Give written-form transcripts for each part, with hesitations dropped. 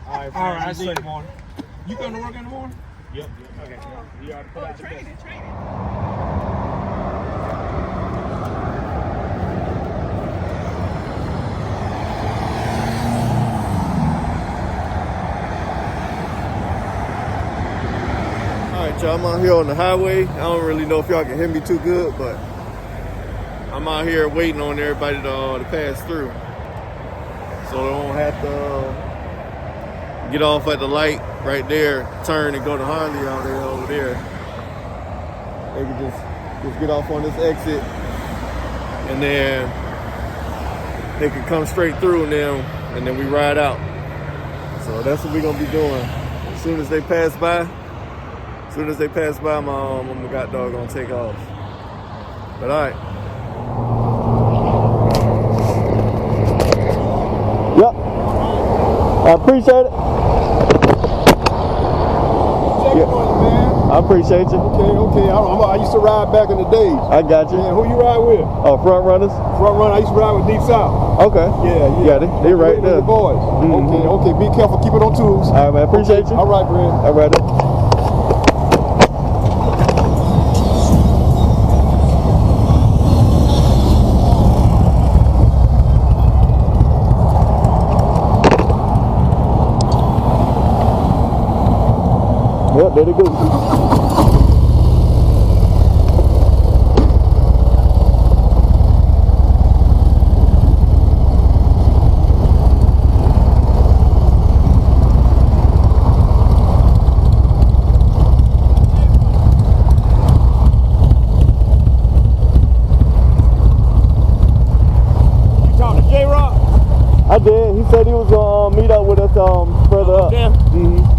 All right, I see you morning. You come to work in the morning? Yep. Okay. You already put out your best. Alright, y'all, I'm out here on the highway. I don't really know if y'all can hear me too good, but I'm out here waiting on everybody to pass through. So they don't have to get off at the light right there, turn and go to Harley out there over there. They can just get off on this exit and then they can come straight through and then we ride out. So that's what we're gonna be doing. As soon as they pass by, my god dog gonna take off. But all right. Yep. I appreciate it. Checking on you, man. I appreciate you. Okay. I used to ride back in the days. I got you. Man, who you ride with? Front runners. Front runner. I used to ride with Deep South. Okay. Yeah. They right there. The boys. Mm-hmm. Okay. Be careful. Keep it on twos. All right, man. Appreciate you. All right, Brad. All right. Yep, there they go. You talking to J-Rock? I did. He said he was gonna meet up with us further up. Yeah. Mm-hmm.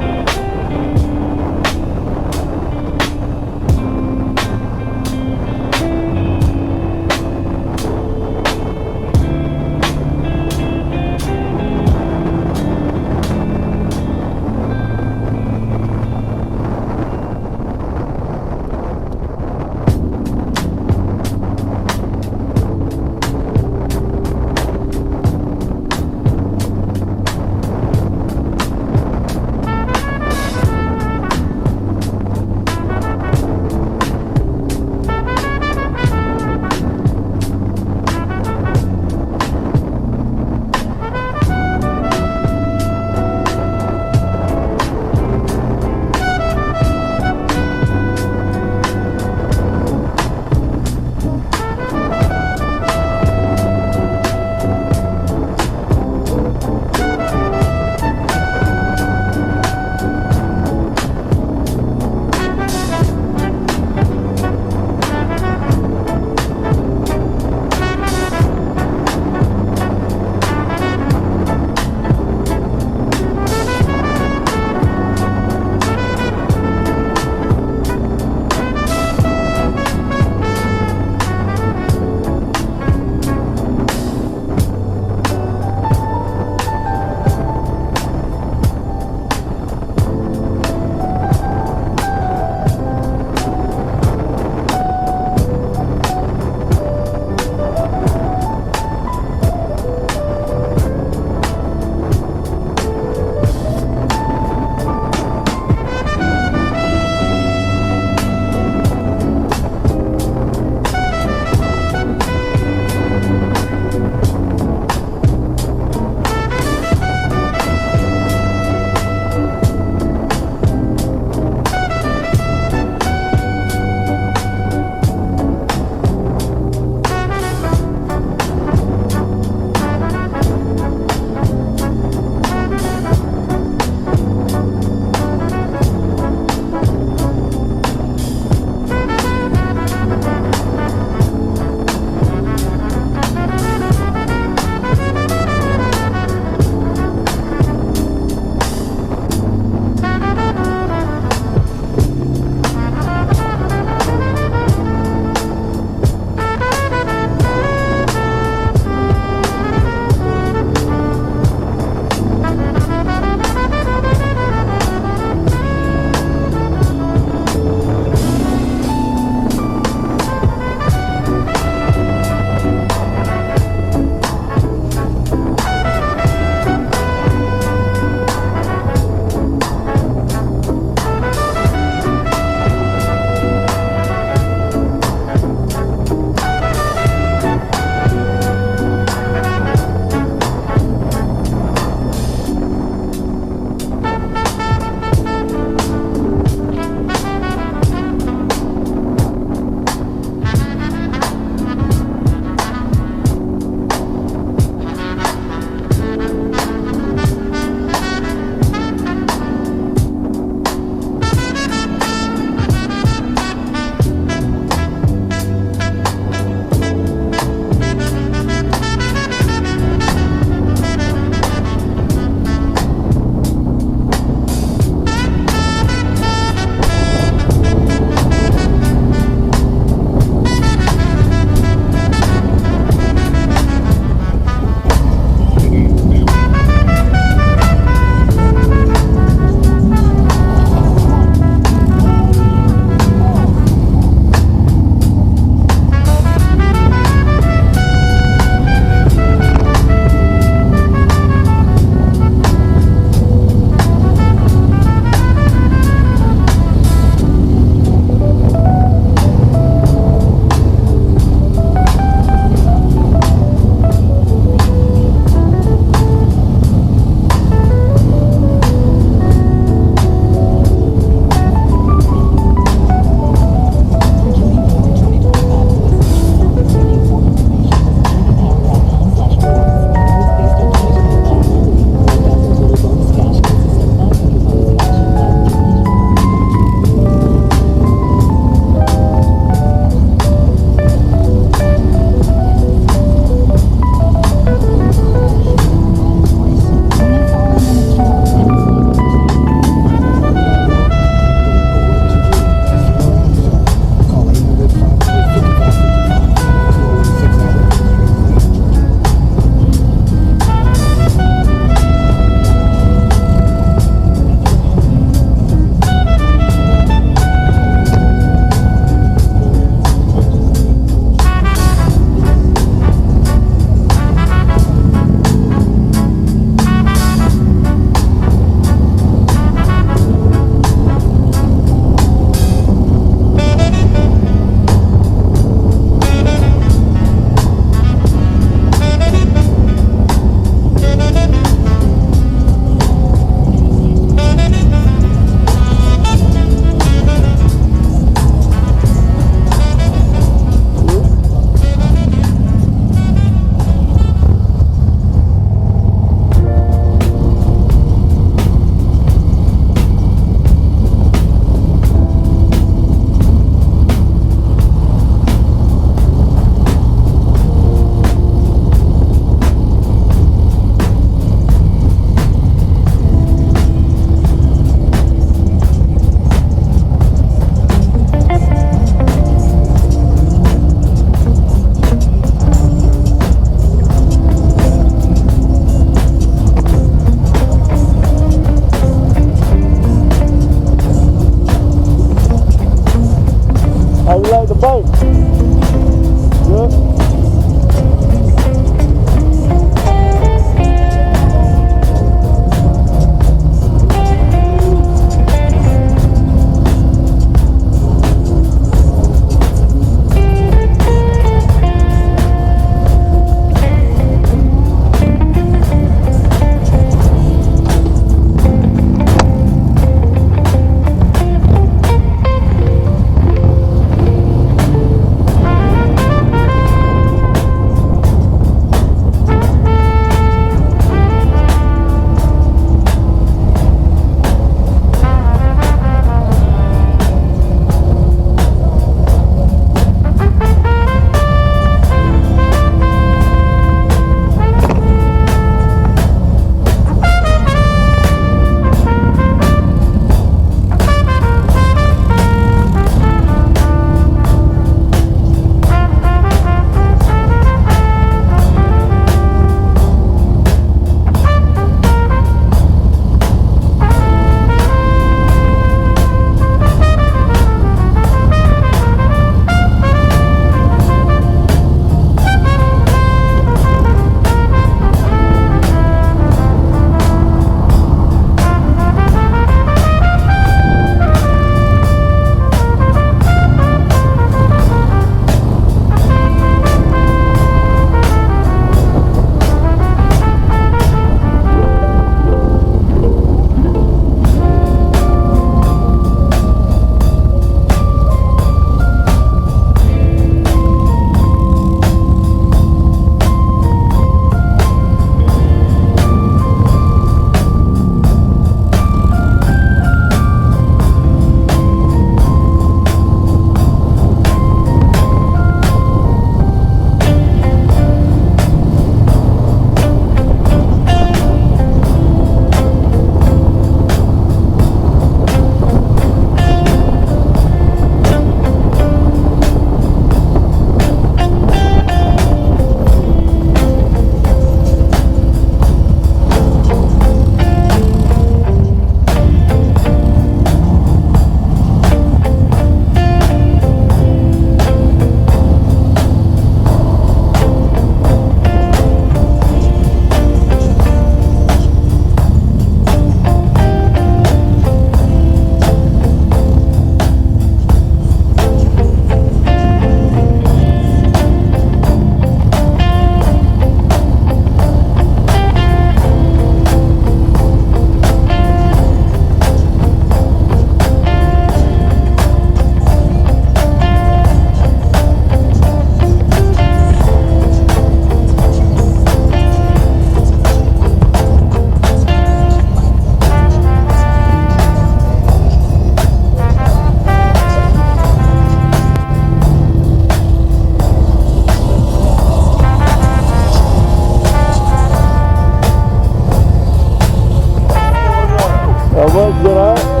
much? Good, all right?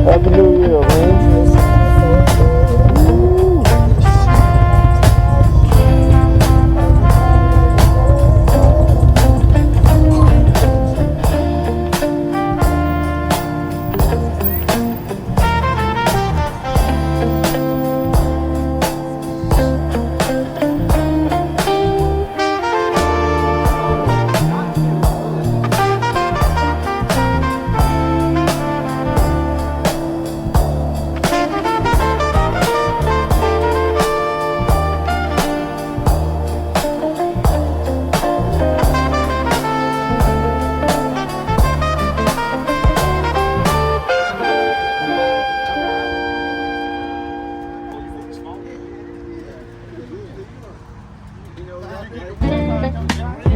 Happy New Year, man. You know,